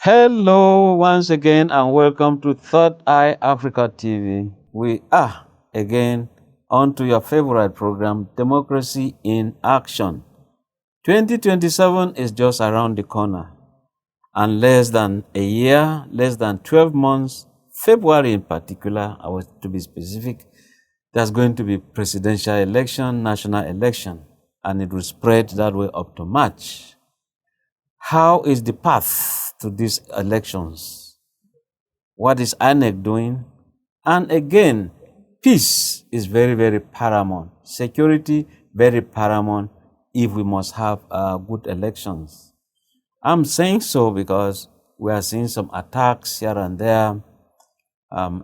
Hello, once again, and welcome to Third Eye Africa TV. We are again on to your favorite program, Democracy in Action. 2027 is just around the corner, and less than a year, less than 12 months, February in particular, I was to be specific, there's going to be presidential election, national election, and it will spread that way up to March. How is the path to these elections? What is INEC doing? And again, peace is very, very paramount. Security, very paramount if we must have good elections. I'm saying so because we are seeing some attacks here and there.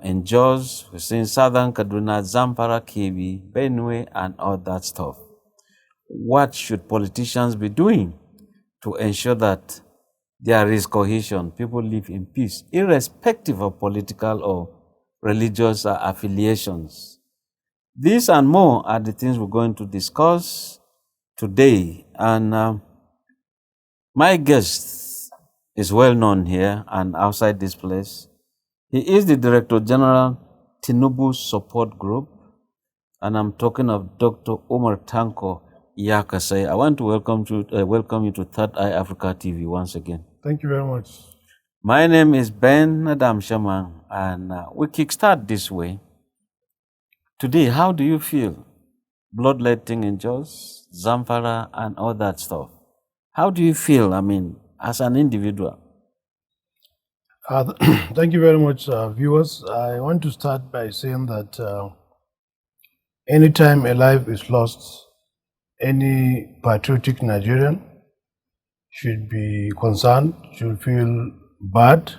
In Jos, we're seeing Southern Kaduna, Zamfara, Kebbi, Benue, and all that stuff. What should politicians be doing to ensure that there is cohesion, people live in peace, irrespective of political or religious affiliations? These and more are the things we're going to discuss today. And my guest is well known here and outside this place. He is the Director General, Tinubu Support Group, and I'm talking of Dr. Umar Tanko Yakasai. I want to welcome you to Third Eye Africa TV once again. Thank you very much. My name is Ben Adam Shaman, and we kickstart this way. Today, how do you feel? Bloodletting in Jos, Zamfara, and all that stuff. How do you feel, as an individual? Thank you very much, viewers. I want to start by saying that anytime a life is lost, any patriotic Nigerian should be concerned, should feel bad,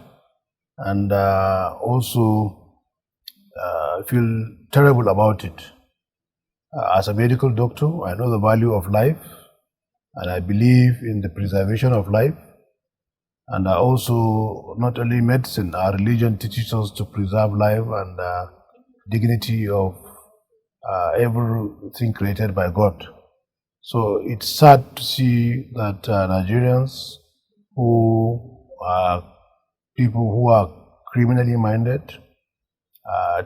and also feel terrible about it. As a medical doctor, I know the value of life, and I believe in the preservation of life. And also, not only medicine, our religion teaches us to preserve life and dignity of everything created by God. So it's sad to see that Nigerians who are people who are criminally minded,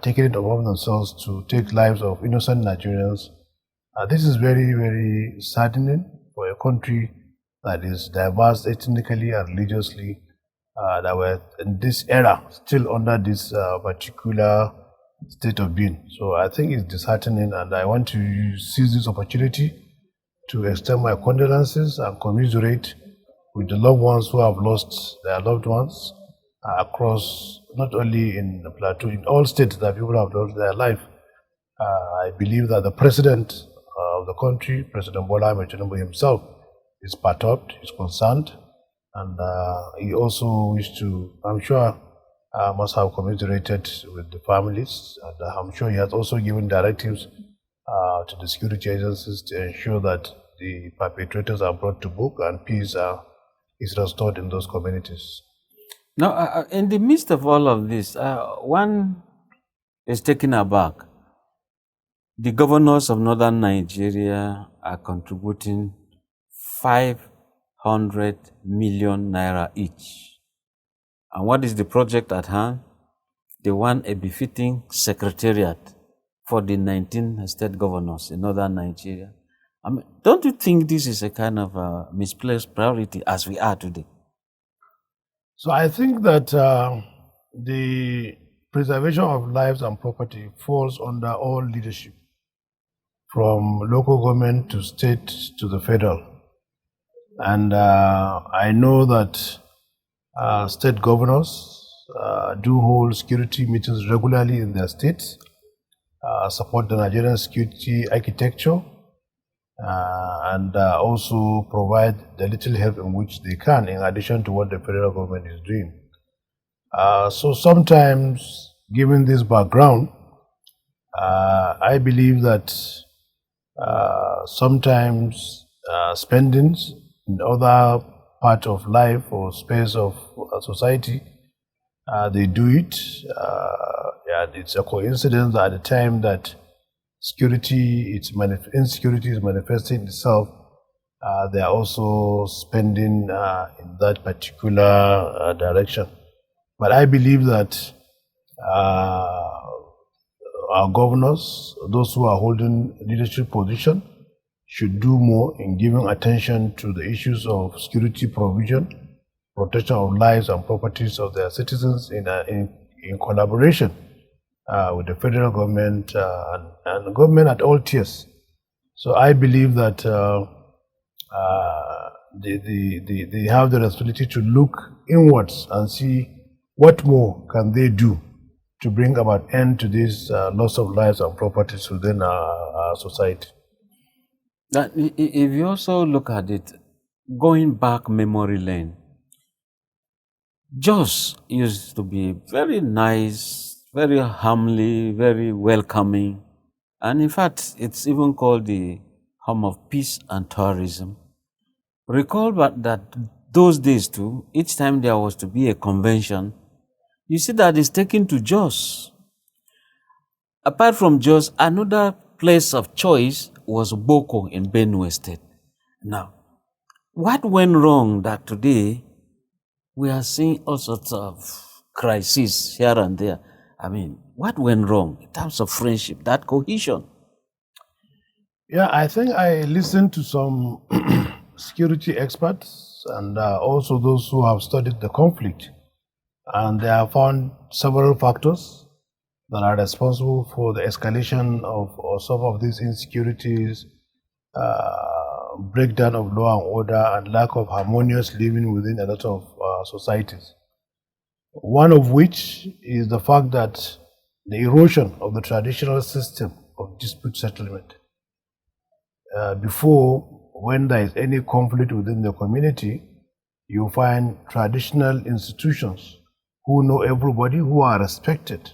taking it upon themselves to take lives of innocent Nigerians. This is very, very saddening for a country that is diverse ethnically and religiously, that were in this era still under this particular state of being. So I think it's disheartening, and I want to seize this opportunity to extend my condolences and commiserate with the loved ones who have lost their loved ones across, not only in the Plateau, in all states that people have lost their life. I believe that the president of the country, President Bola Ahmed Tinubu himself, is perturbed, is concerned, and he also wished to, I'm sure, must have commiserated with the families, and I'm sure he has also given directives to the security agencies to ensure that the perpetrators are brought to book and peace is restored in those communities. Now, in the midst of all of this, one is taken aback. The governors of northern Nigeria are contributing 500 million naira each. And what is the project at hand? They want a befitting secretariat for the 19 state governors in northern Nigeria. Don't you think this is a kind of misplaced priority as we are today? So I think that the preservation of lives and property falls under all leadership, from local government to state to the federal. And I know that state governors do hold security meetings regularly in their states, support the Nigerian security architecture, and also provide the little help in which they can, in addition to what the federal government is doing. So sometimes, given this background, I believe that sometimes spendings in other part of life or space of society, they do it. And it's a coincidence that at the time that insecurity is manifesting itself, they are also spending in that particular direction. But I believe that uh, our governors, those who are holding leadership position, should do more in giving attention to the issues of security provision, protection of lives and properties of their citizens in collaboration with the federal government and government at all tiers. So I believe that they have the responsibility to look inwards and see what more can they do to bring about end to this loss of lives and properties within our society. If you also look at it, going back memory lane, Jos used to be very nice, very homely, very welcoming. And in fact, it's even called the home of peace and tourism. Recall that those days too, each time there was to be a convention, you see that it's taken to Jos. Apart from Jos, another place of choice was Boko in Benue State. Now, what went wrong that today we are seeing all sorts of crises here and there? I mean, what went wrong in terms of friendship, that cohesion? Yeah, I think I listened to some security experts and also those who have studied the conflict, and they have found several factors that are responsible for the escalation of some of these insecurities, breakdown of law and order, and lack of harmonious living within a lot of societies. One of which is the fact that the erosion of the traditional system of dispute settlement. Before, when there is any conflict within the community, you find traditional institutions who know everybody, who are respected,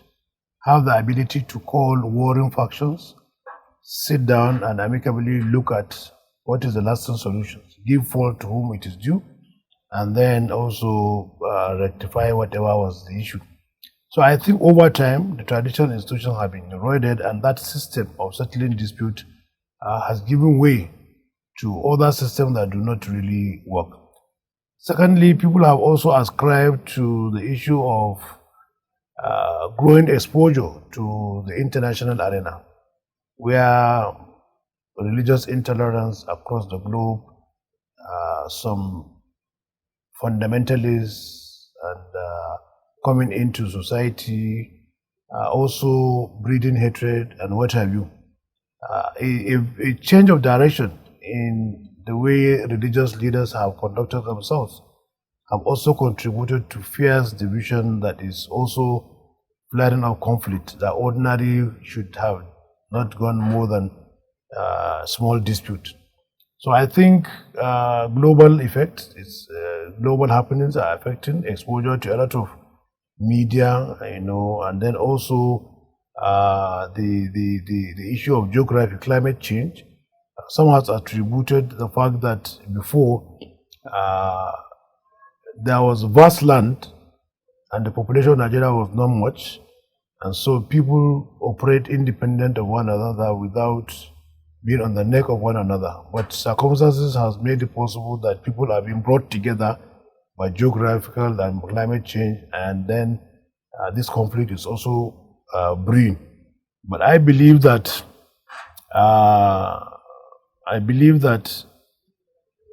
have the ability to call warring factions, sit down and amicably look at what is the lasting solutions, give fault to whom it is due, and then also rectify whatever was the issue. So I think over time, the traditional institutions have been eroded, and that system of settling dispute has given way to other systems that do not really work. Secondly, people have also ascribed to the issue of growing exposure to the international arena, where religious intolerance across the globe, some fundamentalists and coming into society, also breeding hatred and what have you. A change of direction in the way religious leaders have conducted themselves have also contributed to fierce division that is also flaring up conflict that ordinarily should have not gone more than small dispute. So I think global effects, global happenings are affecting exposure to a lot of media, and then also the issue of geography, climate change. Some has attributed the fact that before there was vast land and the population of Nigeria was not much, and so people operate independent of one another without being on the neck of one another. But circumstances has made it possible that people are being brought together by geographical and climate change, and then this conflict is also brewing. But I believe that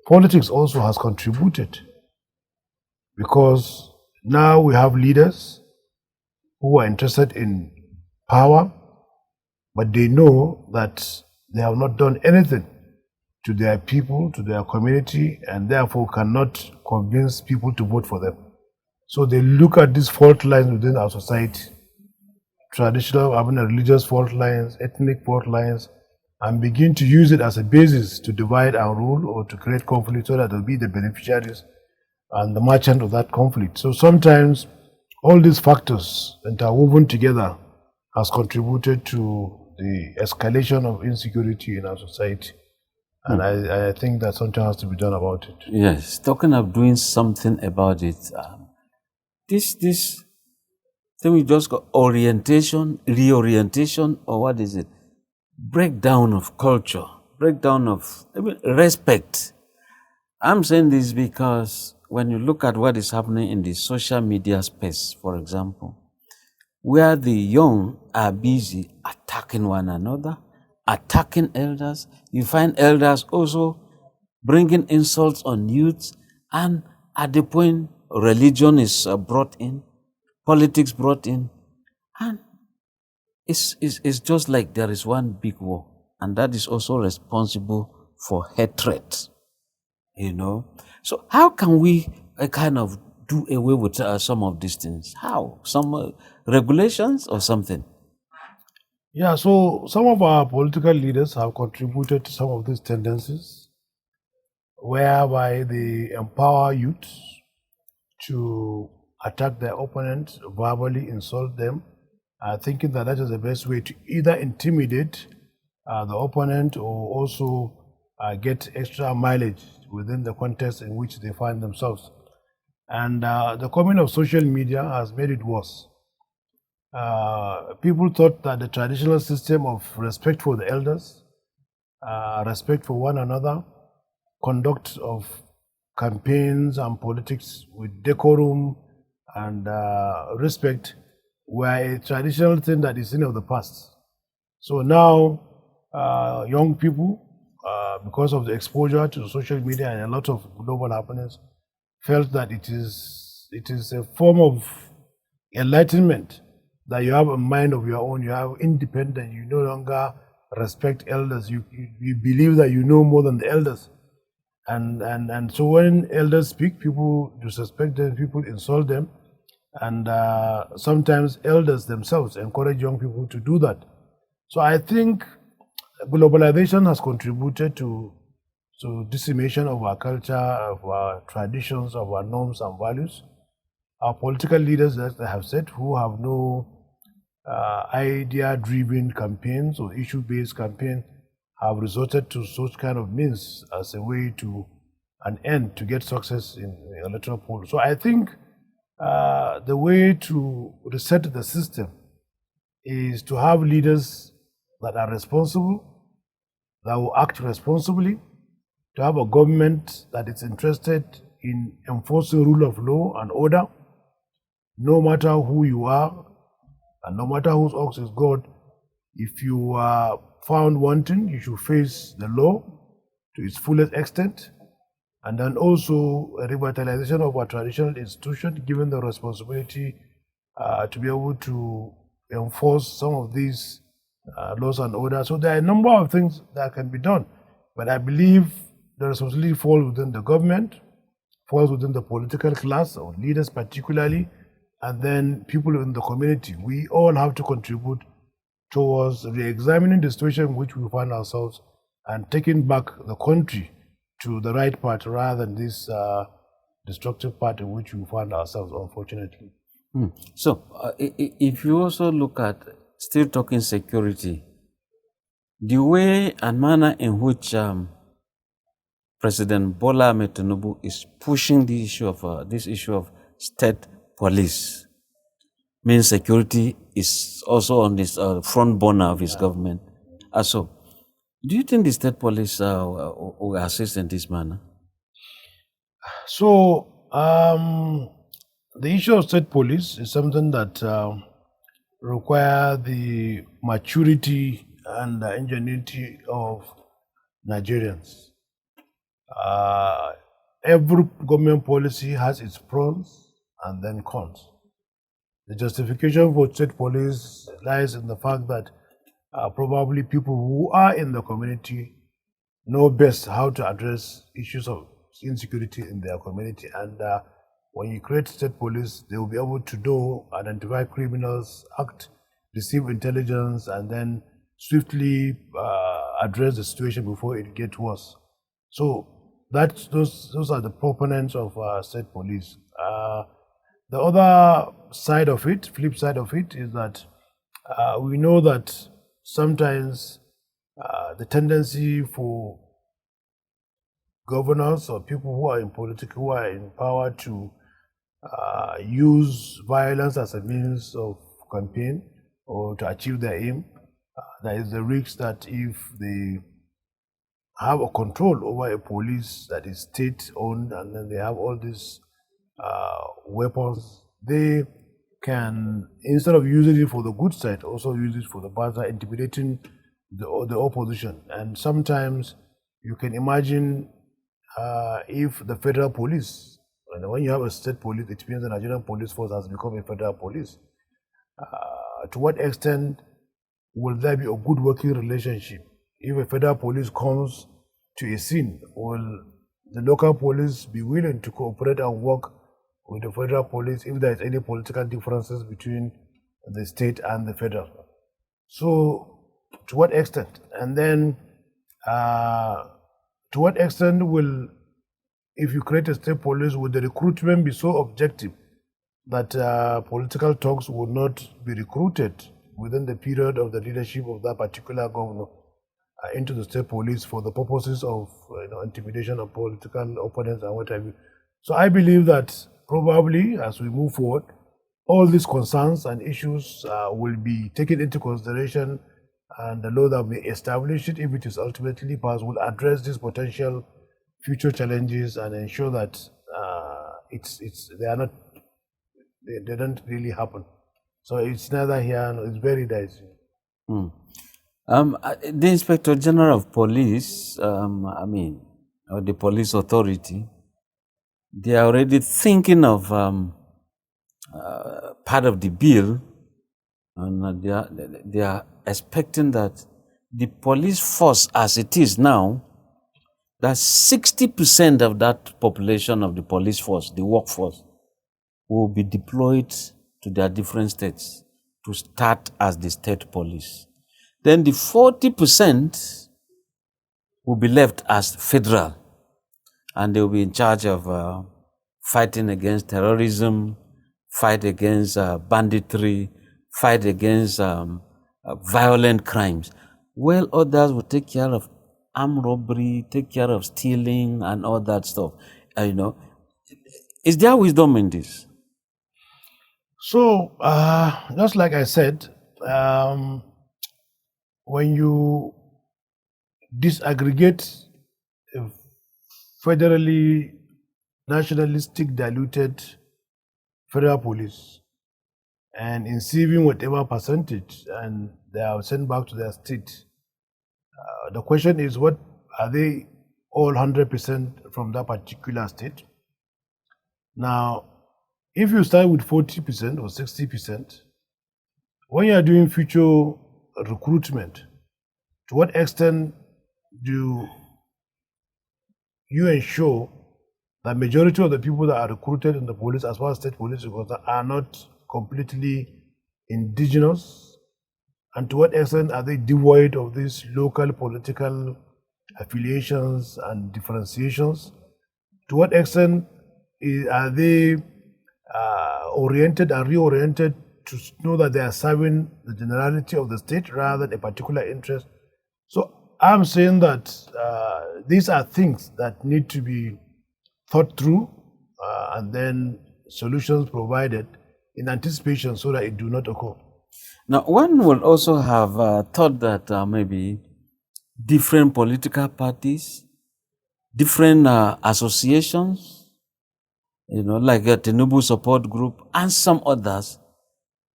politics also has contributed, because now we have leaders who are interested in power, but they know that they have not done anything to their people, to their community, and therefore cannot convince people to vote for them. So they look at these fault lines within our society, traditional, religious fault lines, ethnic fault lines, and begin to use it as a basis to divide and rule or to create conflict so that they'll be the beneficiaries and the merchant of that conflict. So sometimes all these factors interwoven together has contributed to the escalation of insecurity in our society. And I think that something has to be done about it. Yes, talking of doing something about it, this thing we just got orientation, reorientation, or what is it? Breakdown of culture, breakdown of respect I'm saying this because when you look at what is happening in the social media space, for example, where the young are busy attacking one another, attacking elders, you find elders also bringing insults on youth, and at the point religion is brought in, politics brought in, and it's just like there is one big war, and that is also responsible for hatred, you know. So how can we kind of do away with some of these things? How? Some regulations or something? Yeah, so some of our political leaders have contributed to some of these tendencies, whereby they empower youth to attack their opponents, verbally insult them, thinking that that is the best way to either intimidate the opponent or also get extra mileage within the context in which they find themselves. And the coming of social media has made it worse. People thought that the traditional system of respect for the elders, respect for one another, conduct of campaigns and politics with decorum and respect were a traditional thing that is in of the past. So now, young people, because of the exposure to social media and a lot of global happenings, felt that it is a form of enlightenment that you have a mind of your own, you have independent, you no longer respect elders, you believe that you know more than the elders. And so when elders speak, people disrespect them, people insult them, and sometimes elders themselves encourage young people to do that. So I think globalization has contributed to decimation of our culture, of our traditions, of our norms and values. Our political leaders, as I have said, who have no idea-driven campaigns or issue-based campaign, have resorted to such kind of means as a way to an end to get success in the electoral poll. So I think the way to reset the system is to have leaders that are responsible, that will act responsibly, to have a government that is interested in enforcing rule of law and order, no matter who you are and no matter whose ox is God. If you are found wanting, you should face the law to its fullest extent. And then also a revitalization of our traditional institution, given the responsibility to be able to enforce some of these laws and orders. So there are a number of things that can be done. But I believe the responsibility falls within the government, falls within the political class or leaders particularly, and then people in the community. We all have to contribute towards re-examining the situation in which we find ourselves and taking back the country to the right path rather than this destructive path in which we find ourselves, unfortunately. So, if you also look at still talking security, the way and manner in which President Bola Ahmed Tinubu is pushing the issue of this issue of state police means security is also on this front burner of his government. So, do you think the state police will assist in this manner? So, the issue of state police is something that require the maturity and the ingenuity of Nigerians. Every government policy has its pros and then cons. The justification for state police lies in the fact that probably people who are in the community know best how to address issues of insecurity in their community. And when you create state police, they will be able to know, identify criminals, act, receive intelligence, and then swiftly address the situation before it gets worse. So those are the proponents of state police. The other side of it, flip side of it, is that we know that sometimes the tendency for governors or people who are in politics, who are in power, to use violence as a means of campaign or to achieve their aim, there is the risk that if they have a control over a police that is state-owned, and then they have all these weapons. They can, instead of using it for the good side, also use it for the bad side, intimidating the opposition. And sometimes you can imagine if the federal police, and when you have a state police, it means the Nigerian police force has become a federal police. To what extent will there be a good working relationship? If a federal police comes to a scene, will the local police be willing to cooperate and work with the federal police if there is any political differences between the state and the federal? So, to what extent? And then, to what extent will, if you create a state police, will the recruitment be so objective that political talks would not be recruited within the period of the leadership of that particular governor into the state police for the purposes of intimidation of political opponents and what have you? So I believe that probably as we move forward, all these concerns and issues will be taken into consideration, and the law that may establish it, if it is ultimately passed, will address these potential future challenges and ensure that they don't really happen. So it's neither here nor it's very dicey. The Inspector General of Police, or the police authority, they are already thinking of part of the bill, and they are expecting that the police force as it is now, that 60% of that population of the police force, the workforce, will be deployed to their different states to start as the state police. Then the 40% will be left as federal, and they will be in charge of fighting against terrorism, fight against banditry, fight against violent crimes. Well, others will take care of armed robbery, take care of stealing and all that stuff. Is there wisdom in this? So, just like I said, when you disaggregate a federally nationalistic diluted federal police and in receiving whatever percentage and they are sent back to their state, the question is, what are they all 100% from that particular state? Now, if you start with 40% or 60%, when you are doing future recruitment, to what extent do you ensure that majority of the people that are recruited in the police, as far as state police is concerned, are not completely indigenous? And to what extent are they devoid of these local political affiliations and differentiations? To what extent are they oriented and reoriented to know that they are serving the generality of the state rather than a particular interest? So I'm saying that these are things that need to be thought through and then solutions provided in anticipation so that it do not occur. Now, one will also have thought that maybe different political parties, different associations, like a Tinubu support group and some others,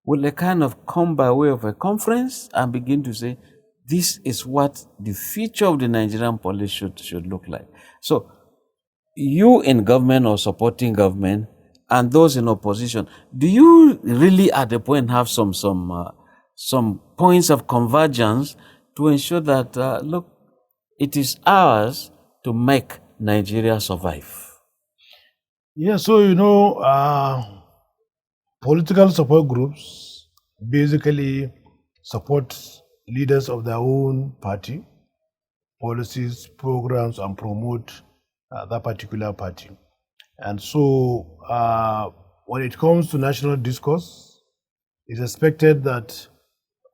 will kind of come by way of a conference and begin to say, this is what the future of the Nigerian police should look like. So, you in government or supporting government and those in opposition, do you really at the point have some points of convergence to ensure that, look, it is ours to make Nigeria survive? Yeah, so political support groups basically support leaders of their own party, policies, programs, and promote that particular party. And so when it comes to national discourse, it's expected that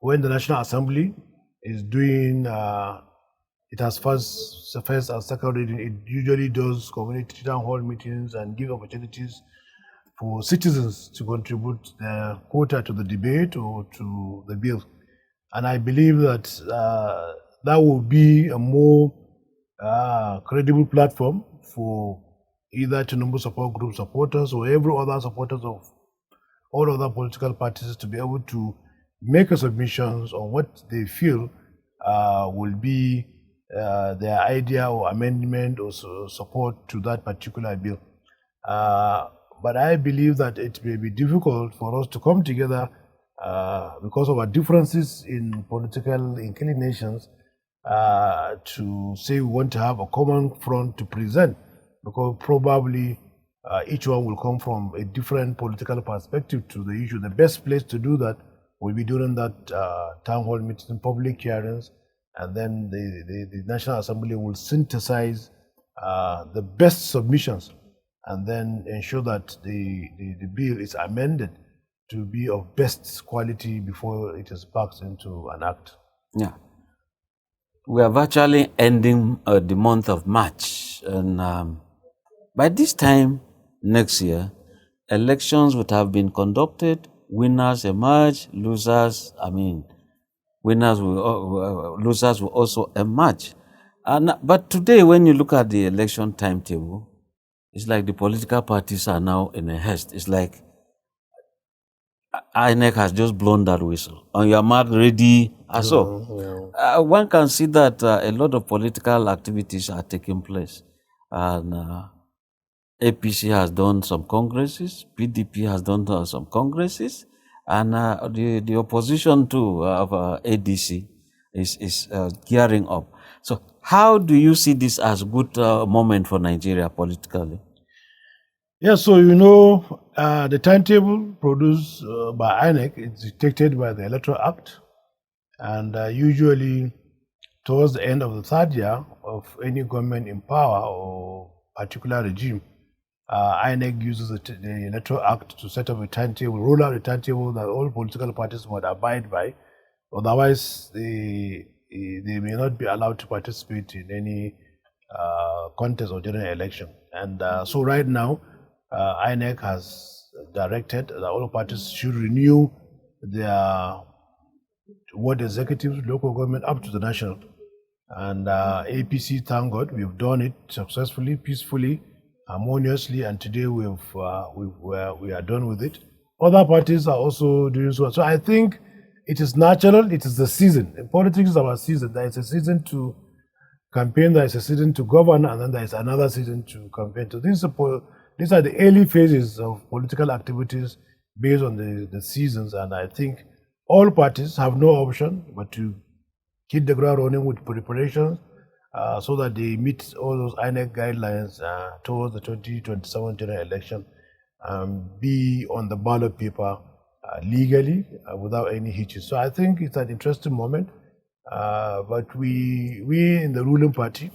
when the National Assembly is doing it has first and second reading, it usually does community town hall meetings and give opportunities for citizens to contribute their quota to the debate or to the bill. And I believe that that will be a more credible platform for either Tinubu support group supporters or every other supporters of all other political parties to be able to make a submissions on what they feel will be their idea or amendment or support to that particular bill. But I believe that it may be difficult for us to come together because of our differences in political inclinations to say we want to have a common front to present, because probably each one will come from a different political perspective to the issue. The best place to do that will be during that town hall meeting, public hearings, and then the National Assembly will synthesize the best submissions and then ensure that the bill is amended to be of best quality before it is passed into an act. Yeah. We are virtually ending the month of March, and by this time next year, elections would have been conducted, winners emerge, losers losers will also emerge. But today, when you look at the election timetable, it's like the political parties are now in a haste. It's like INEC has just blown that whistle. On your mark, ready, one can see that a lot of political activities are taking place. And APC has done some congresses, PDP has done some congresses, and the opposition too of ADC is gearing up. So how do you see this as a good moment for Nigeria politically? Yeah, so the timetable produced by INEC is dictated by the Electoral Act, and usually towards the end of the third year of any government in power or particular regime, INEC uses the Electoral Act to set up a timetable, roll out a timetable that all political parties must abide by. Otherwise, they may not be allowed to participate in any contest or general election. And so right now, INEC has directed that all parties should renew their ward executives, local government up to the national. And APC, thank God, we've done it successfully, peacefully, harmoniously, and today we are done with it. Other parties are also doing so. So I think it is natural, it is the season. In politics is our season. There is a season to campaign, there is a season to govern, and then there is another season to campaign. So these are the early phases of political activities based on the seasons, and I think all parties have no option but to hit the ground running with preparations so that they meet all those INEC guidelines towards the 2027 general election, be on the ballot paper legally without any hitches. So I think it's an interesting moment, but we in the ruling party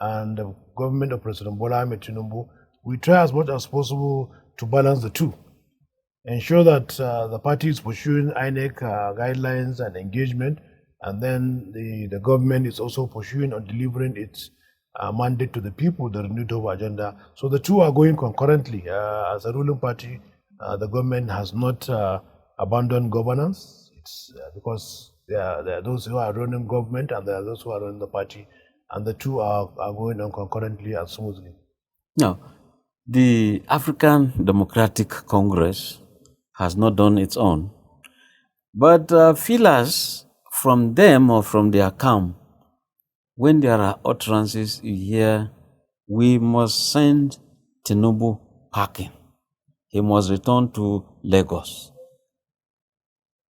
and the government of President Bola Ahmed Tinubu, we try as much as possible to balance the two. Ensure that the party is pursuing INEC guidelines and engagement, and then the government is also pursuing or delivering its mandate to the people, the renewed hope agenda. So the two are going concurrently. As a ruling party, the government has not abandoned governance. It's because there are those who are running government and there are those who are running the party, and the two are going on concurrently and smoothly. Now, the African Democratic Congress has not done its own, but feelers from them or from their camp, when there are utterances, you hear, we must send Tinubu packing. He must return to Lagos.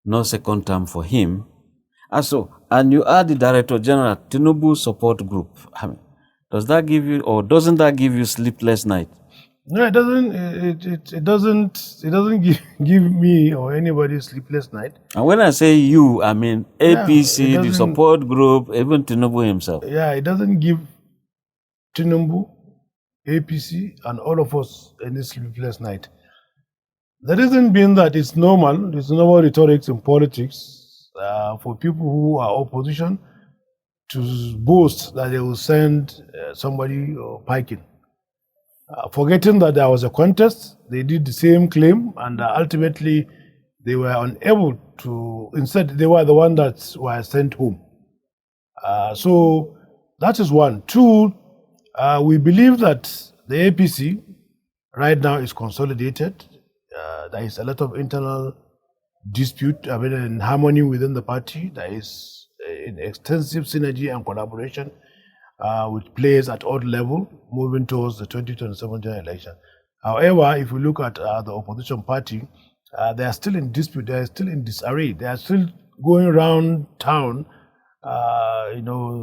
No second term for him. And you are the Director General, Tinubu Support Group. Does that give you, or doesn't that give you sleepless night? No, it doesn't. It doesn't give me or anybody sleepless night. And when I say you, I mean APC, the support group, even Tinubu himself. Yeah, it doesn't give Tinubu, APC, and all of us any sleepless night. The reason being that it's normal rhetorics in politics for people who are opposition to boast that they will send somebody piking. Forgetting that there was a contest, they did the same claim, and ultimately they were unable to. Instead, they were the one that were sent home. So That is one. Two, we believe that the APC right now is consolidated. There is a lot of internal dispute, in harmony within the party. There is an extensive synergy and collaboration with players at all level moving towards the 2027 general election. However, if we look at the opposition party, they are still in dispute. They are still in disarray. They are still going around town,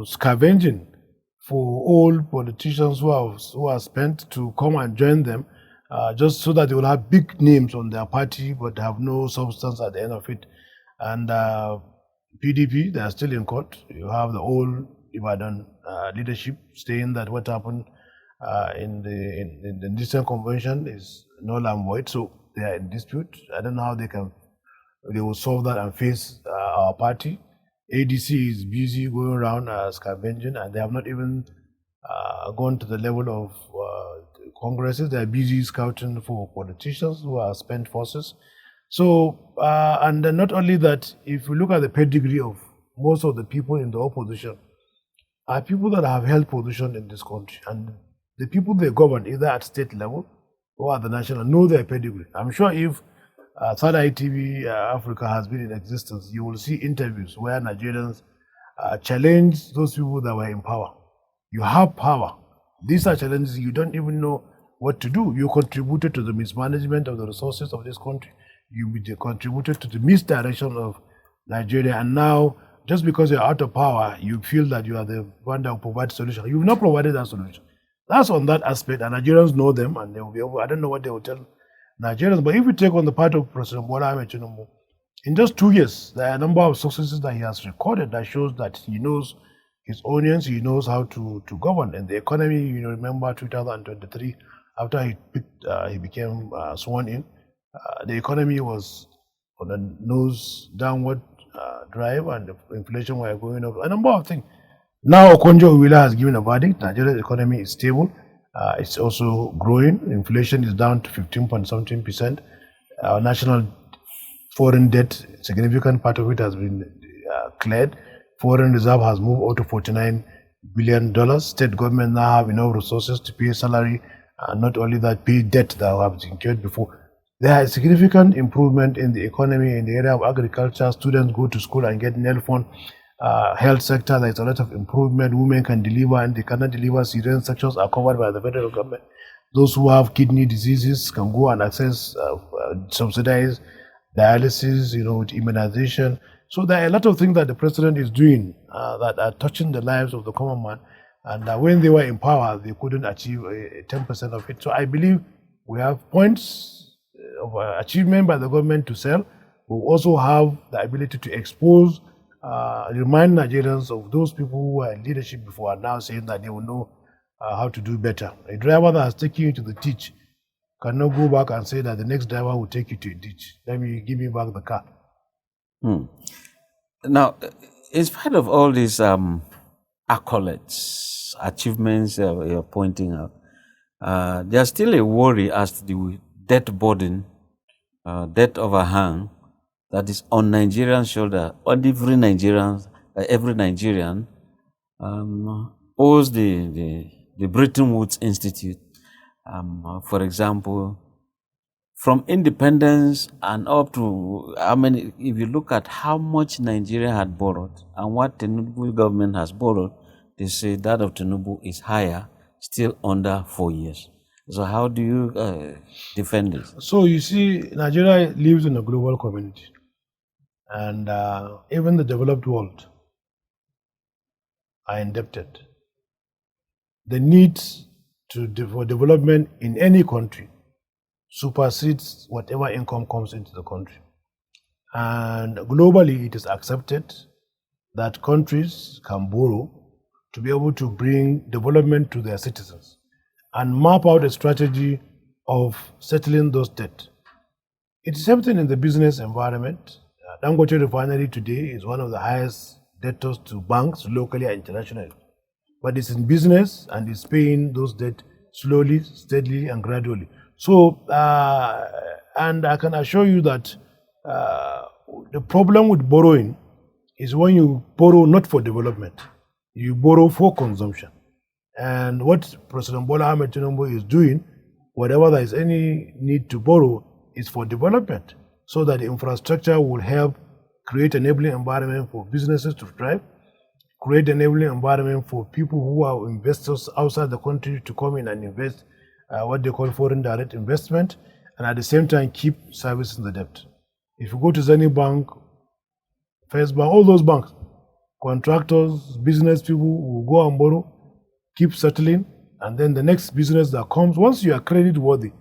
scavenging for all politicians who are spent to come and join them, just so that they will have big names on their party, but have no substance at the end of it. And PDP, they are still in court. You have the old Ibadan leadership saying that what happened in the Eastern Convention is null and void. So they are in dispute. I don't know how they will solve that and face our party. ADC is busy going around scavenging, and they have not even gone to the level of congresses. They are busy scouting for politicians who are spent forces. So, and then not only that, if you look at the pedigree of most of the people in the opposition, are people that have held position in this country, and the people they govern, either at state level or at the national, know their pedigree. I'm sure if Third Eye TV Africa has been in existence, you will see interviews where Nigerians challenge those people that were in power. You have power. These are challenges you don't even know what to do. You contributed to the mismanagement of the resources of this country. You contributed to the misdirection of Nigeria, and now just because you're out of power, you feel that you are the one that will provide solution. You've not provided that solution. That's on that aspect, and Nigerians know them, and they will be able, I don't know what they will tell Nigerians, but if you take on the part of President Bola Ahmed Tinubu, in just 2 years, there are a number of successes that he has recorded that shows that he knows his audience, he knows how to govern. And the economy, remember 2023, after he became sworn in, the economy was on a nose downward drive, and the inflation were going up, a number of things. Now Okonjo Iweala has given a verdict. Nigeria's economy is stable. It's also growing. Inflation is down to 15.17%. Our national foreign debt, significant part of it has been cleared. Foreign reserve has moved out to $49 billion. State government now have enough resources to pay salary, and not only that, pay debt that have been incurred before. There is significant improvement in the economy in the area of agriculture. Students go to school and get nail phone. Health sector, there is a lot of improvement. Women can deliver, and they cannot deliver. Cesarean sections are covered by the federal government. Those who have kidney diseases can go and access subsidized dialysis, with immunization. So there are a lot of things that the president is doing that are touching the lives of the common man. And when they were in power, they couldn't achieve 10% of it. So I believe we have points of achievement by the government to sell. We also have the ability to expose, remind Nigerians of those people who were in leadership before are now saying that they will know how to do better. A driver that has taken you to the ditch cannot go back and say that the next driver will take you to a ditch. Let me give me back the car. Now, in spite of all these accolades, achievements you're pointing out, there's still a worry as to the debt burden, debt overhang that is on Nigerian shoulder. On every Nigerian owes the Bretton Woods Institute. For example, from independence and up to if you look at how much Nigeria had borrowed and what Tinubu government has borrowed, they say that of Tinubu is higher, still under 4 years. So how do you defend this? So you see, Nigeria lives in a global community, and even the developed world are indebted. The needs for development in any country supersedes whatever income comes into the country. And globally, it is accepted that countries can borrow to be able to bring development to their citizens and map out a strategy of settling those debts. It's the same thing in the business environment. Dangote Refinery today is one of the highest debtors to banks locally and internationally. But it's in business and it's paying those debts slowly, steadily, and gradually. So, and I can assure you that the problem with borrowing is when you borrow not for development, you borrow for consumption. And what President Bola Ahmed Tinubu is doing, whatever there is any need to borrow, is for development, so that the infrastructure will help create enabling environment for businesses to thrive, create enabling environment for people who are investors outside the country to come in and invest, what they call foreign direct investment, and at the same time keep servicing the debt. If you go to Zenith Bank, First Bank, all those banks, contractors, business people will go and borrow, keep settling, and then the next business that comes, once you are credit worthy,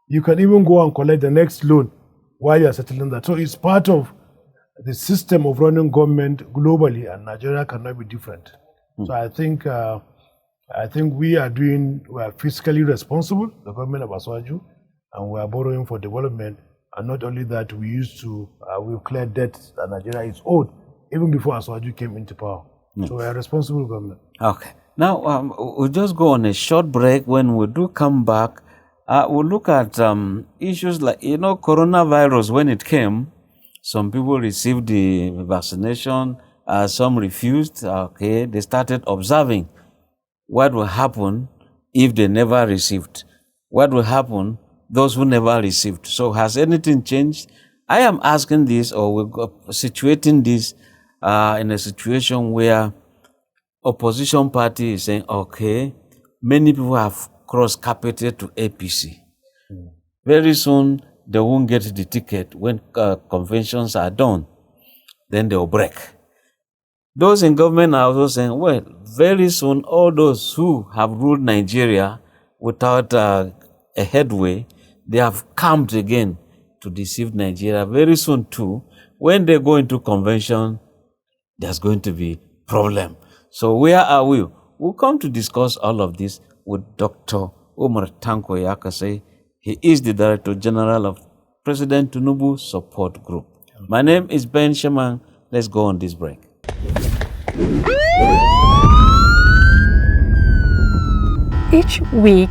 you can even go and collect the next loan while you are settling that. So it's part of the system of running government globally, and Nigeria cannot be different. So I think we are fiscally responsible, the government of Aswaju, and we are borrowing for development. And not only that, we've cleared debt that Nigeria is owed even before Aswaju came into power. So we are a responsible government. Okay. Now, we'll just go on a short break. When we do come back, we'll look at issues like, coronavirus. When it came, some people received the vaccination, some refused. Okay, they started observing what will happen if they never received. What will happen those who never received. So has anything changed? I am asking this, or we're situating this in a situation where opposition party is saying, okay, many people have cross-carpeted to APC. Very soon, they won't get the ticket when conventions are done. Then they'll break. Those in government are also saying, well, very soon, all those who have ruled Nigeria without a headway, they have come again to deceive Nigeria. Very soon, too, when they go into convention, there's going to be problem. So where are we? We'll come to discuss all of this with Dr. Umar Tanko Yakasai. He is the Director General of President Tinubu Support Group. My name is Ben Shaman. Let's go on this break. Each week,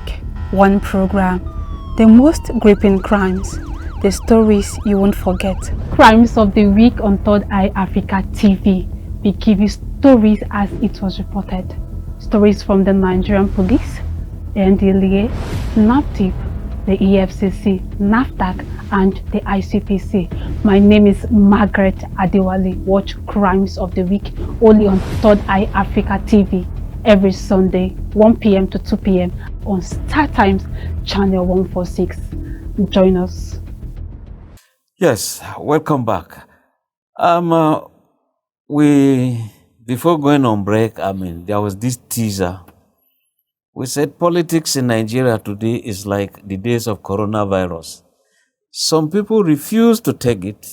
one program. The most gripping crimes. The stories you won't forget. Crimes of the week on Third Eye Africa TV. We give you stories as it was reported. Stories from the Nigerian police, the NDLEA, NAPTIP, the EFCC, NAFTAC, and the ICPC. My name is Margaret Adewale. Watch Crimes of the Week only on Third Eye Africa TV every Sunday, 1 p.m. to 2 p.m. on Star Times Channel 146. Join us. Yes, welcome back. Before going on break, there was this teaser. We said politics in Nigeria today is like the days of coronavirus. Some people refused to take it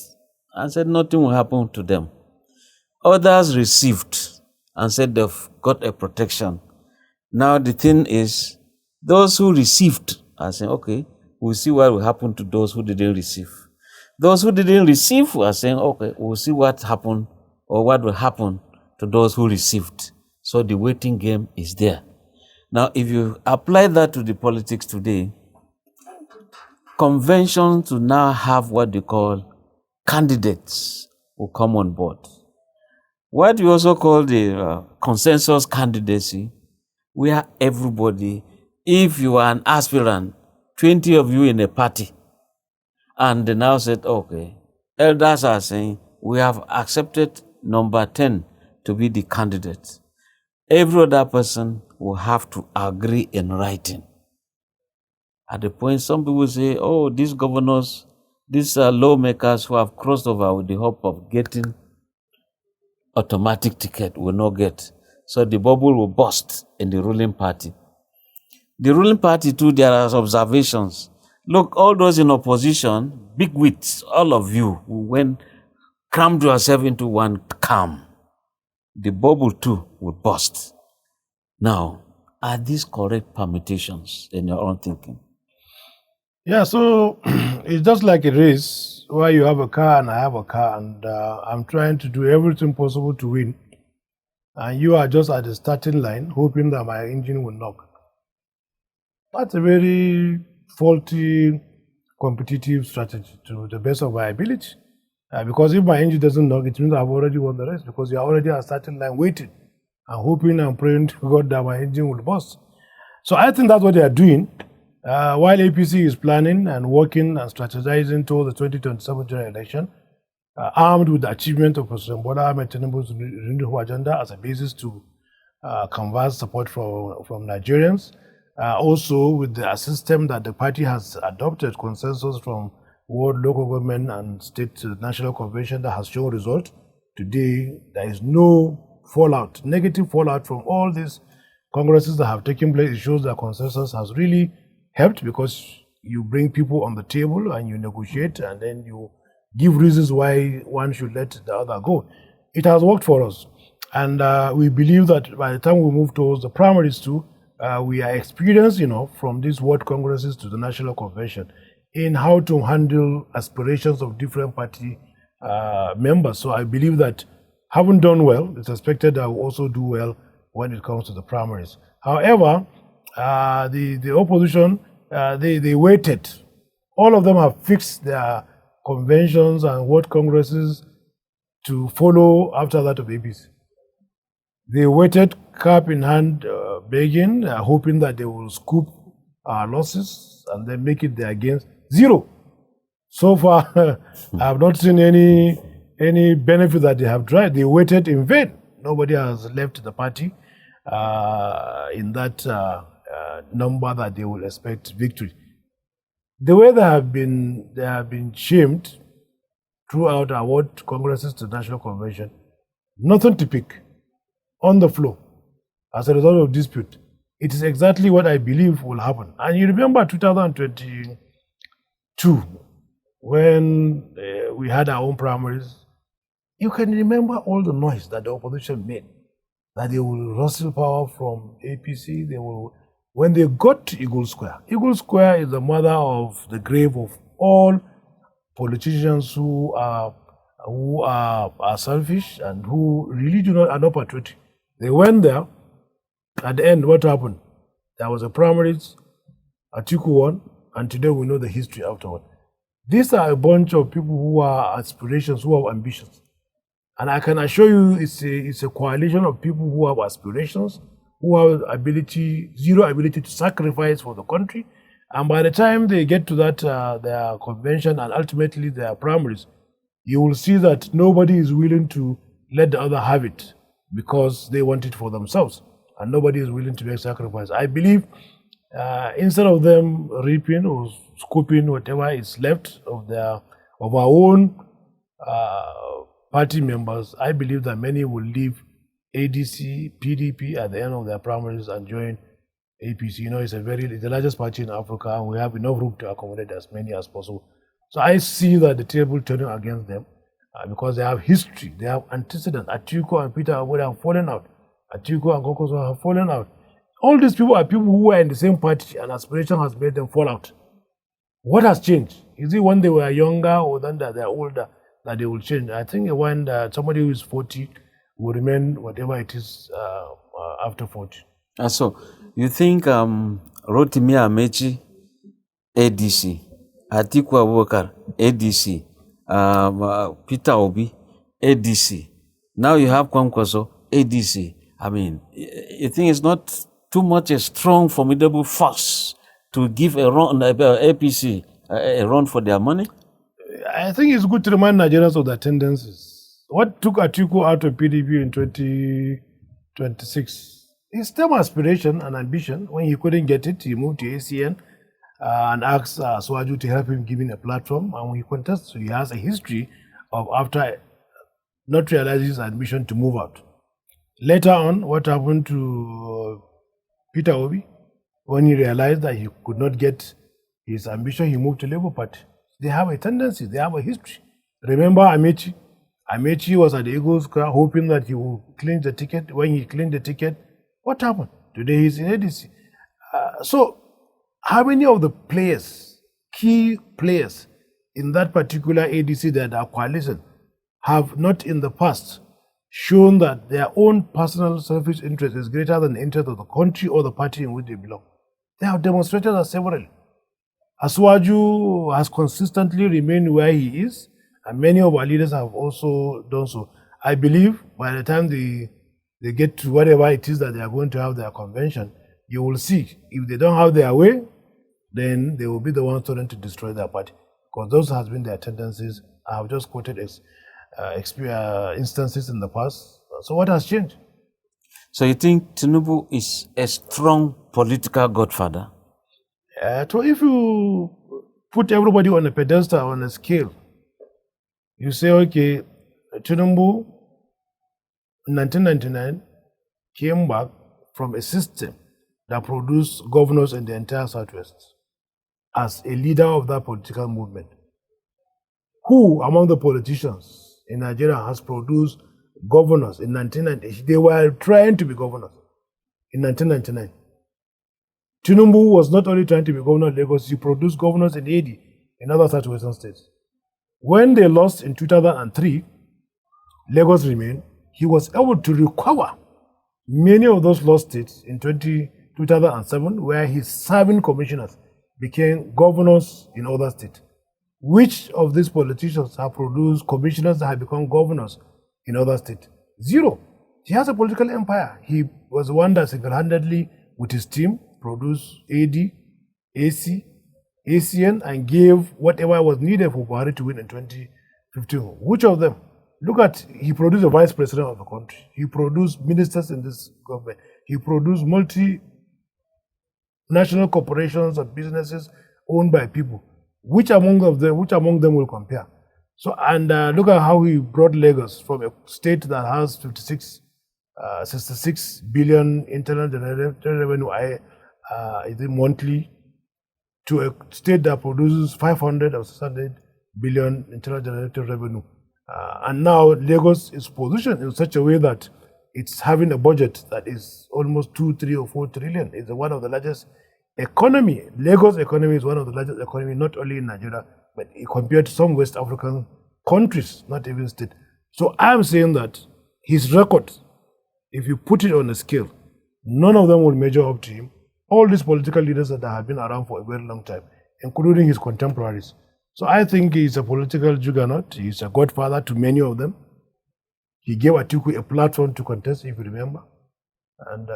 and said nothing will happen to them. Others received and said they've got a protection. Now the thing is, those who received are saying, okay, we'll see what will happen to those who didn't receive. Those who didn't receive are saying, okay, we'll see what happened or what will happen to those who received. So the waiting game is there. Now, if you apply that to the politics today, conventions to now have what they call candidates who come on board. What we also call the consensus candidacy, where everybody, if you are an aspirant, 20 of you in a party, and they now said, okay, elders are saying, we have accepted number 10 to be the candidate. Every other person will have to agree in writing. At the point, some people say, oh, these governors, these lawmakers who have crossed over with the hope of getting automatic ticket will not get. So the bubble will burst in the ruling party. The ruling party too, there are observations. Look, all those in opposition, big wits, all of you who went, crammed yourself into one calm. The bubble too will burst. Now, are these correct permutations in your own thinking? Yeah, so it's just like a race where you have a car and I have a car, and I'm trying to do everything possible to win. And you are just at the starting line, hoping that my engine will knock. That's a very faulty competitive strategy to the best of my ability. Because if my engine doesn't knock, it means I've already won the race, because you're already at a starting line waiting. I'm hoping and praying to God that my engine will burst. So I think that's what they are doing. While APC is planning and working and strategizing toward the 2027 general election, armed with the achievement of President Bola Ahmed Tinubu's renewable agenda as a basis to canvass support from Nigerians. Also with the system that the party has adopted, consensus from world, local government and state national convention that has shown result. Today, there is no fallout, negative fallout from all these congresses that have taken place. It shows that consensus has really helped because you bring people on the table and you negotiate and then you give reasons why one should let the other go. It has worked for us. And we believe that by the time we move towards the primaries too, we are experienced, from these world congresses to the national convention in how to handle aspirations of different party members. So I believe that having done well, it's expected that we'll also do well when it comes to the primaries. However, the opposition, they waited. All of them have fixed their conventions and world congresses to follow after that of APC. They waited, cap in hand, begging, hoping that they will scoop our losses and then make it their gains. Zero. So far, I have not seen any benefit that they have tried. They waited in vain. Nobody has left the party in that number that they will expect victory. The way they have been shamed throughout our world congresses to national convention, nothing to pick on the floor as a result of dispute. It is exactly what I believe will happen. And you remember 2022 when we had our own primaries. You can remember all the noise that the opposition made, that they will wrestle power from APC. When they got to Eagle Square. Eagle Square is the mother of the grave of all politicians who are selfish and who really are not patriotic. They went there. At the end, what happened? There was a primaries, Atiku won, and today we know the history afterward. These are a bunch of people who are aspirations, who have ambitions. And I can assure you it's a coalition of people who have aspirations, who have zero ability to sacrifice for the country. And by the time they get to that, their convention and ultimately their primaries, you will see that nobody is willing to let the other have it because they want it for themselves. And nobody is willing to make sacrifice. I believe instead of them reaping or scooping whatever is left of our own party members, I believe that many will leave ADC, PDP at the end of their primaries and join APC. It's the largest party in Africa, and we have enough room to accommodate as many as possible. So I see that the table turning against them because they have history, they have antecedent. Atiku and Peter Obi have fallen out. Atiku and Kokoso have fallen out. All these people are people who were in the same party, and aspiration has made them fall out. What has changed? Is it when they were younger or then that they're older that they will change? I think when somebody who is 40 will remain whatever it is after 40. So, you think Rotimi Amechi, ADC, Atiku Abubakar, ADC, Peter Obi, ADC, now you have Kwankwaso, ADC. I mean, you think it's not too much a strong, formidable force to give APC a run for their money? I think it's good to remind Nigerians of their tendencies. What took Atiku out of PDP in 2026? His term aspiration and ambition. When he couldn't get it, he moved to ACN and asked Swaju to help him give him a platform. And when he contested, he has a history of after not realizing his ambition to move out. Later on, what happened to Peter Obi? When he realized that he could not get his ambition, he moved to Labour Party. They have a tendency, they have a history. Remember Amechi? Amechi was at the Eagles Square hoping that he would clinch the ticket. When he clinched the ticket, what happened? Today he's in ADC. So, how many of the players, key players in that particular ADC that are coalition, have not in the past shown that their own personal selfish interest is greater than the interest of the country or the party in which they belong? They have demonstrated that severally. Aswaju has consistently remained where he is, and many of our leaders have also done so. I believe by the time the they get to whatever it is that they are going to have their convention, you will see if they don't have their way, then they will be the ones trying to destroy their party. Because those has been their tendencies. I have just quoted instances in the past. So what has changed? So you think Tinubu is a strong political godfather? So if you put everybody on a pedestal, on a scale, you say, okay, Tinubu in 1999 came back from a system that produced governors in the entire Southwest as a leader of that political movement. Who among the politicians in Nigeria has produced governors in 1990? They were trying to be governors in 1999. Tinubu was not only trying to be governor of Lagos, he produced governors in AD, in other Southwestern states. When they lost in 2003, Lagos remained, he was able to recover many of those lost states in 2007, where his serving commissioners became governors in other states. Which of these politicians have produced commissioners that have become governors in other states? Zero. He has a political empire. He was the one that single-handedly, with his team, produced AD, AC, ACN, and gave whatever was needed for Buhari to win in 2015. Which of them? Look at, he produced the vice president of the country. He produced ministers in this government. He produced multinational corporations and businesses owned by people. Which among them will compare? So, and look at how he brought Lagos from a state that has 66 billion internal generated revenue monthly to a state that produces 500 or 600 billion internal generated revenue. And now Lagos is positioned in such a way that it's having a budget that is almost 2, 3, or 4 trillion. It's one of the largest economy. Lagos economy is one of the largest economy, not only in Nigeria, but compared to some West African countries, not even state. So I'm saying that his record, if you put it on a scale, none of them will measure up to him. All these political leaders that have been around for a very long time, including his contemporaries. So I think he's a political juggernaut. He's a godfather to many of them. He gave Atiku a platform to contest, if you remember, and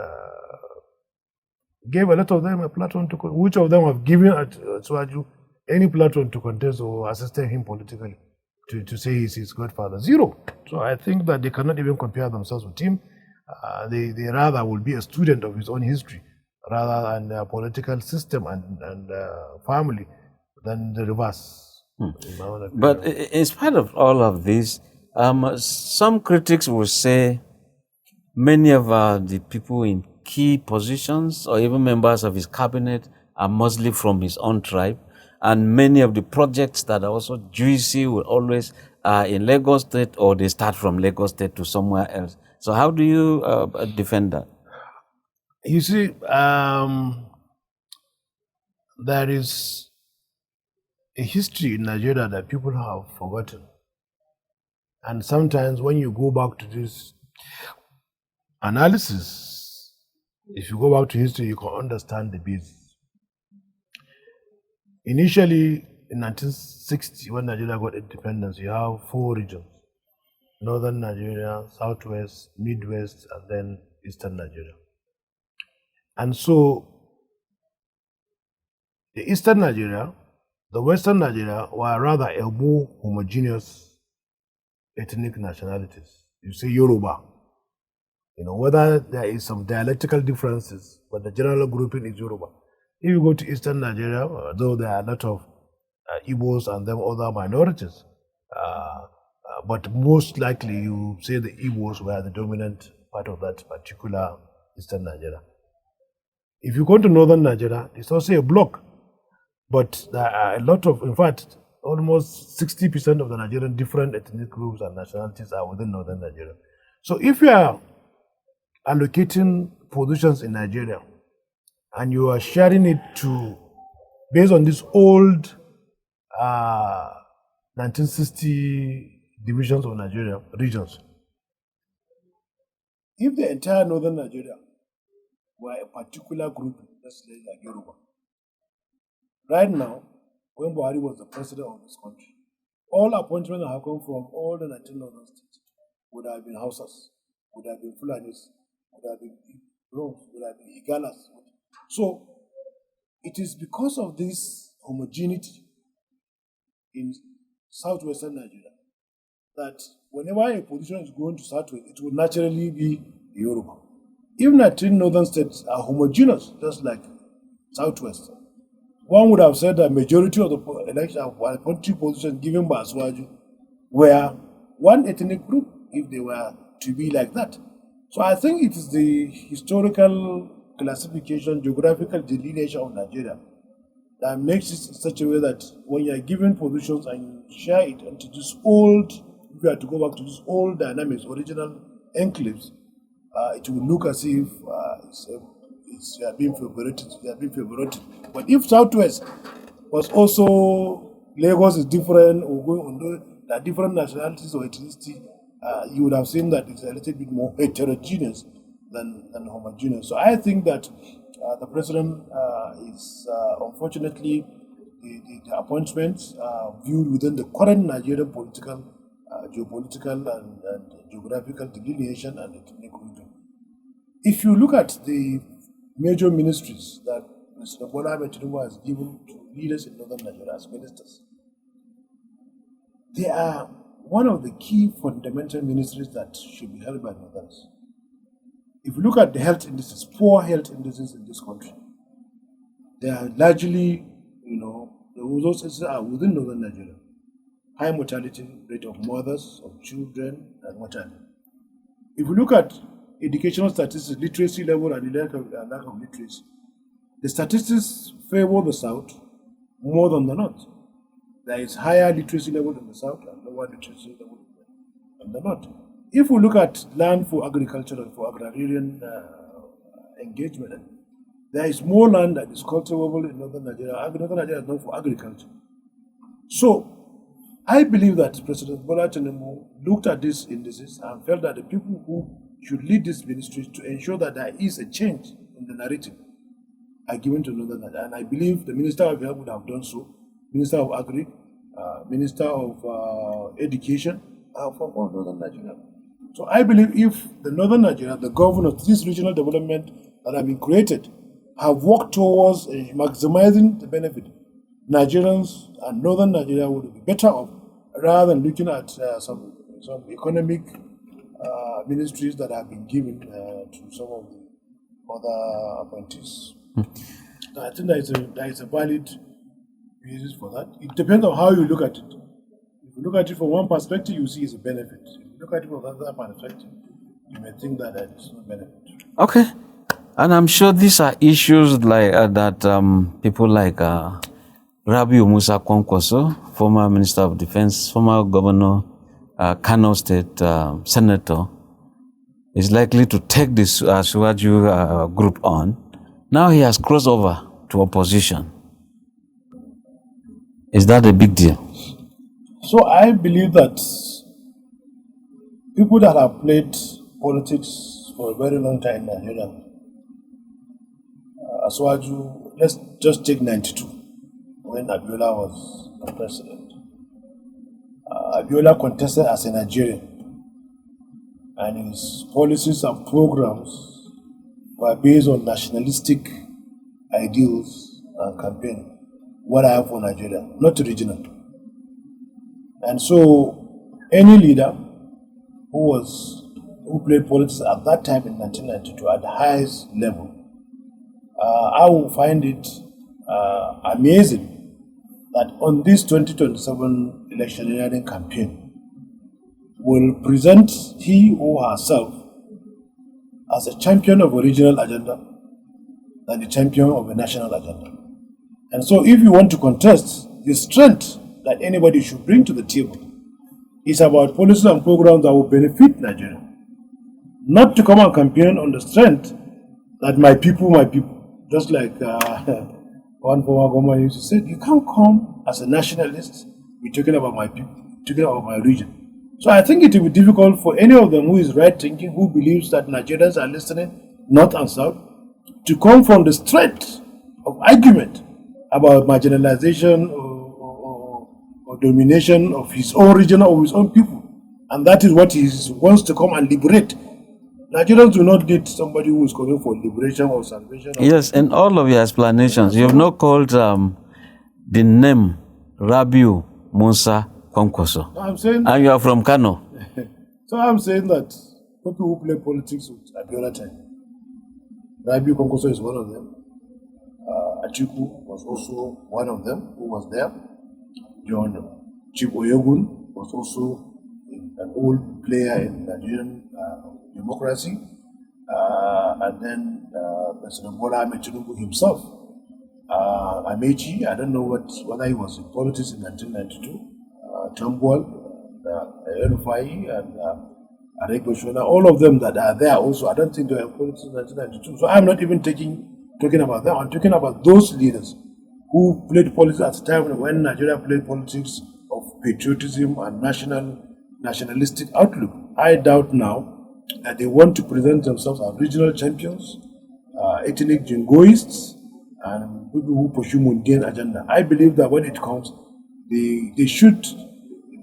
gave a lot of them a platform to contest. Which of them have given Swaju any platform to contest or assisted him politically to say he's his godfather? Zero. So I think that they cannot even compare themselves with him. They rather will be a student of his own history rather than the political system and family than the reverse. But in spite of all of this, some critics will say many of the people in key positions or even members of his cabinet are mostly from his own tribe, and many of the projects that are also juicy will always in Lagos State, or they start from Lagos State to somewhere else. So how do you defend that? You see, there is a history in Nigeria that people have forgotten. And sometimes when you go back to this analysis, if you go back to history, you can understand the business. Initially, in 1960, when Nigeria got independence, you have 4 regions: Northern Nigeria, Southwest, Midwest, and then Eastern Nigeria. And so, the Eastern Nigeria, the Western Nigeria were rather a more homogeneous ethnic nationalities. You say Yoruba, whether there is some dialectical differences, but the general grouping is Yoruba. If you go to Eastern Nigeria, though there are a lot of Igbos and them other minorities, but most likely you say the Igbos were the dominant part of that particular Eastern Nigeria. If you go to Northern Nigeria, it's also a block, but there are a lot of, in fact, almost 60% of the Nigerian different ethnic groups and nationalities are within Northern Nigeria. So if you are allocating positions in Nigeria and you are sharing it based on these old 1960 divisions of Nigeria, regions, if the entire Northern Nigeria were a particular group, let's say like Yoruba, right now, when Buhari was the president of this country, all appointments that have come from all the 19 northern states would have been Hausas. would have been Fulanis, would have been Bronx, would have been Igalas. So it is because of this homogeneity in southwestern Nigeria that whenever a position is going to southwest, it will naturally be Yoruba. Even the 3 northern states are homogeneous, just like southwest. One would have said that majority of the election parliamentary positions given by Aswaju were one ethnic group, if they were to be like that. So I think it is the historical classification, geographical delineation of Nigeria that makes it in such a way that when you are given positions and you share it into this old, if you are to go back to this old dynamics, original enclaves, it will look as if it's being favorited. But if Southwest was also, Lagos is different, or going on, there are different nationalities or ethnicity, you would have seen that it's a little bit more heterogeneous than homogeneous. So I think that the president is, unfortunately, the appointments viewed within the current Nigerian political, geopolitical and geographical delineation and ethnic region. If you look at the major ministries that Mr. Bola Ahmed Tinubu has given to leaders in northern Nigeria as ministers, they are one of the key fundamental ministries that should be held by northerners. If you look at the health indices, poor health indices in this country, they are largely, the resources are within northern Nigeria. High mortality rate of mothers, of children, and mortality. If you look at educational statistics, literacy level and lack of literacy, the statistics favor the South more than the North. There is higher literacy level in the South and lower literacy level in the North. If we look at land for agriculture and for agrarian engagement, there is more land that is cultivable in northern Nigeria. Northern Nigeria is known for agriculture. So I believe that President Bola Tinubu looked at these indices and felt that the people who should lead this ministry to ensure that there is a change in the narrative are given to northern Nigeria. And I believe the Minister of Health would have done so, Minister of Agri, Minister of Education from all northern Nigeria. So I believe if the northern Nigeria, the governors, this regional development that have been created, have worked towards maximizing the benefit, Nigerians and northern Nigeria would be better off rather than looking at some economic ministries that have been given to some of the other appointees. I think there is a valid basis for that. It depends on how you look at it. If you look at it from one perspective, you see it's a benefit. If you look at it from another perspective, you may think that it's no benefit. Okay. And I'm sure these are issues like that people like Rabiu Musa Kwankwaso, former Minister of Defense, former Governor, Kano State Senator, is likely to take this Suwaju group on. Now he has crossed over to opposition. Is that a big deal? So I believe that people that have played politics for a very long time in Nigeria, Aswaju, let's just take 92, when Abiola was the president. Abiola contested as a Nigerian, and his policies and programs were based on nationalistic ideals and campaign. What I have for Nigeria, not regional. And so, any leader who played politics at that time in 1992 at the highest level, I will find it amazing that on this 2027 electioneering campaign will present he or herself as a champion of a regional agenda than a champion of a national agenda. And so if you want to contest, the strength that anybody should bring to the table is about policies and programs that will benefit Nigeria. Not to come and campaign on the strength that my people. Just like one former government used to say, you can't come as a nationalist, be talking about my people, talking about my region. So I think it will be difficult for any of them who is right thinking, who believes that Nigerians are listening, north and south, to come from the strength of argument about marginalization or domination of his own region or his own people. And that is what he wants to come and liberate Nigerians do not need somebody who is calling for liberation or salvation. Yes, in all of your explanations, you have not called the name Rabiu Musa Kwankwaso. No, I'm saying, And you are from Kano. so I'm saying that people who play politics with Abiola time, Rabiu Kwankwaso is one of them. Atiku was also one of them who was there. John Chief Oyegun was also an old player in Nigerian democracy. And then President Bola Ahmed Tinubu himself. Amechi, I don't know whether he was in politics in 1992. Tambol, Erufai, and Arekweshona, all of them that are there also, I don't think they were in politics in 1992. So I'm not even talking about them. I'm talking about those leaders who played politics at the time when Nigeria played politics of patriotism and nationalistic outlook. I doubt now that they want to present themselves as regional champions, ethnic jingoists, and people who pursue mundane agenda. I believe that when it comes, they should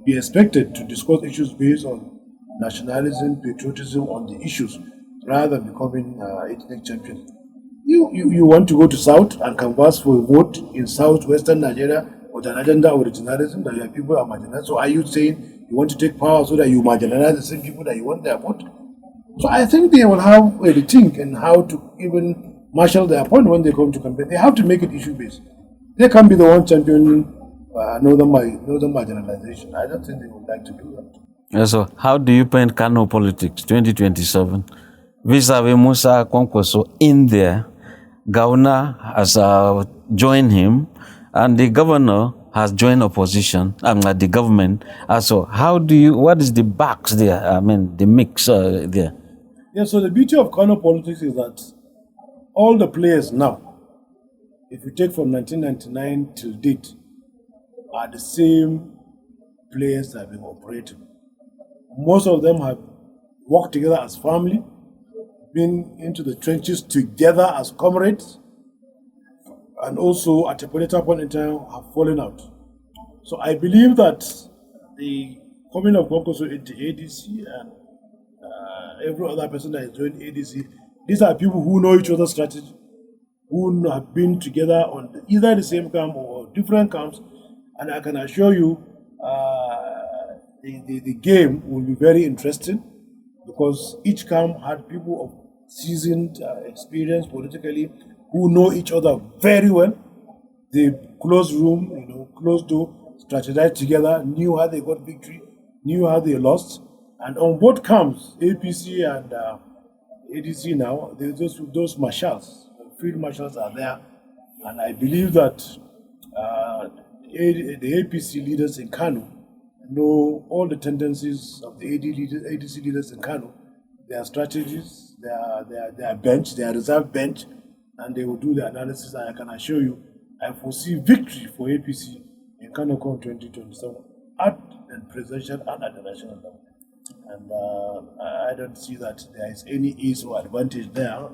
be expected to discuss issues based on nationalism, patriotism on the issues, rather than becoming ethnic champions. You want to go to South and canvass for a vote in southwestern Nigeria with an agenda of regionalism that your people are marginalized. So are you saying you want to take power so that you marginalize the same people that you want their vote? So I think they will have a rethink in how to even marshal their point when they come to campaign. They have to make it issue based. They can't be the one championing northern marginalization. I don't think they would like to do that. So how do you paint Kano politics 2027? Vis-a-vis Musa Kwankwaso in there, Gauna has joined him, and the governor has joined opposition, the government. So what is the box there? I mean, the mix there? Yeah, so the beauty of Kano politics is that all the players now, if you take from 1999 till date, are the same players that have been operating. Most of them have worked together as family, been into the trenches together as comrades, and also at a particular point in time have fallen out. So I believe that the coming of Kwankwaso into ADC and every other person that is joining ADC, these are people who know each other's strategy, who have been together on either the same camp or different camps, and I can assure you the game will be very interesting because each camp had people of seasoned experience politically who know each other very well. They closed room, closed door, strategized together, knew how they got victory, knew how they lost. And on both camps, APC and ADC now, those marshals, field marshals are there. And I believe that the APC leaders in Kano know all the tendencies of the ADC leaders in Kano, their strategies, their bench, their reserve bench, and they will do the analysis. And I can assure you, I foresee victory for APC in Kano 2027 at the presidential and at the national level. And I don't see that there is any ease or advantage there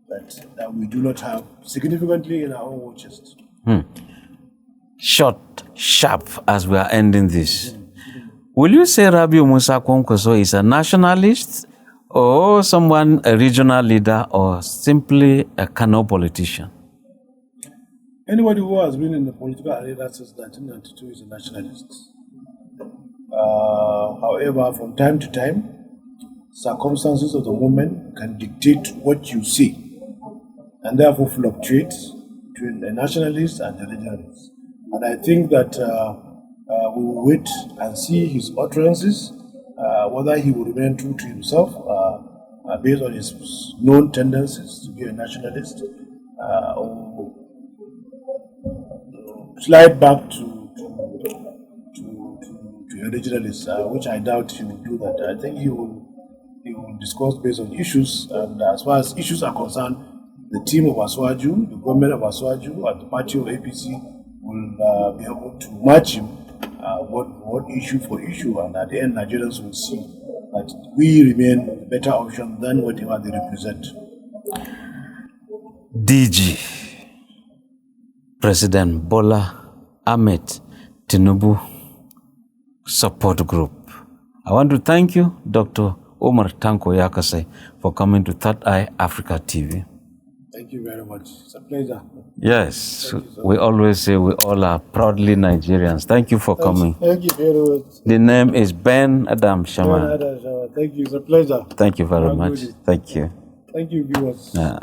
that we do not have significantly in our own war chest. Short, sharp, as we are ending this. Will you say Rabiu Musa Kwankwaso is a nationalist or a regional leader or simply a Kano politician? Anybody who has been in the political arena since 1992 is a nationalist. However, from time to time, circumstances of the moment can dictate what you say and therefore fluctuate between the nationalist and the regionalist. And I think that we will wait and see his utterances, whether he will remain true to himself based on his known tendencies to be a nationalist, or slide back to a regionalist, which I doubt he will do that. I think he will discuss based on issues, and as far as issues are concerned, the team of Aswaju, the government of Aswaju, and the party of APC will be able to match him what issue for issue, and at the end Nigerians will see that we remain a better option than whatever they represent. DG, President Bola Ahmed Tinubu Support Group. I want to thank you, Dr. Umar Tanko Yakasai, for coming to Third Eye Africa TV. Thank you very much. It's a pleasure. Yes, we always say we all are proudly Nigerians. Thank you for coming. Thank you very much. The name is Ben Adam Shaman. Thank you. It's a pleasure. Thank you very much. Thank you. Thank you, viewers. Yeah.